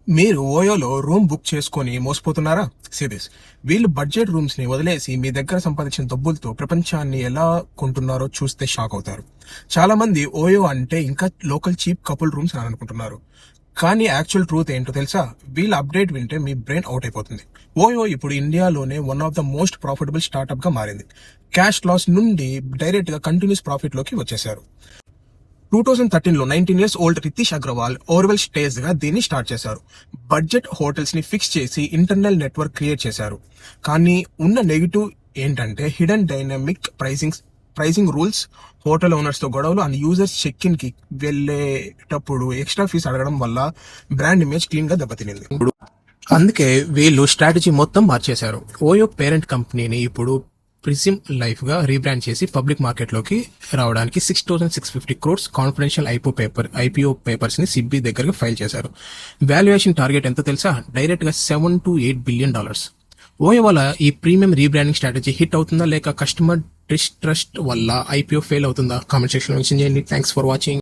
మీరు ఓయోలో room book చేసుకొని మోసపోతున్నారా? Series వీళ్ళు బడ్జెట్ రూమ్స్ ని వదిలేసి మీ దగ్గర సంపాదించిన డబ్బులతో ప్రపంచాన్ని ఎలా కొంటున్నారో చూస్తే షాక్ అవుతారు. చాలా మంది ఓయో అంటే ఇంకా లోకల్ చీప్ కపుల్ రూమ్స్ అని అనుకుంటున్నారు. కానీ యాక్చువల్ ట్రూత్ ఏంటో తెలుసా? వీళ్ళ అప్డేట్ వింటే మీ బ్రెయిన్ అవుట్ అయిపోతుంది. ఓయో ఇప్పుడు ఇండియాలోనే one of the most profitable startup గా మారింది. క్యాష్ లాస్ నుండి డైరెక్ట్ గా కంటిన్యూస్ ప్రాఫిట్ లోకి వచ్చేసారు. 2013లో 19 years old Ritesh Agarwal Oravel stays గా దీన్ని స్టార్ట్ చేశారు. బడ్జెట్ హోటల్స్ ని ఫిక్స్ చేసి ఇంటర్నల్ నెట్వర్క్ క్రియేట్ చేశారు. కానీ ఉన్న నెగిటివ్ ఏంటంటే hidden dynamic pricing rules, hotel owners తో గొడవలు అండ్ యూజర్స్ చెక్ ఇన్ కి వెళ్ళేటప్పుడు ఎక్స్ట్రా ఫీస్ అడగడం వల్ల బ్రాండ్ ఇమేజ్ క్లీన్ గా దెబ్బతినింది. అందుకే వీళ్ళు స్ట్రాటజీ మొత్తం మార్చేశారు. ఓయో పేరెంట్ కంపెనీని ఇప్పుడు ప్రిసిమ్ లైఫ్ గా రీబ్రాండ్ చేసి పబ్లిక్ మార్కెట్ లోకి రావడానికి 6,650 crores కాన్ఫిడెన్షియల్ ఐపీఓ పేపర్స్ ని సిబ్బి దగ్గరకు ఫైల్ చేశారు. వాల్యుయేషన్ టార్గెట్ ఎంత తెలుసా? డైరెక్ట్ గా $7 to 8 billion. ఓయో వల్ల ఈ ప్రీమియం రీబ్రాండింగ్ స్ట్రాటజీ హిట్ అవుతుందా లేక కస్టమర్ డిస్ట్రస్ట్ వల్ల ఐపీఓ ఫెయిల్ అవుతుందా? కామెంట్ సెక్షన్ లో మెన్షన్ చేయండి. Thanks for watching.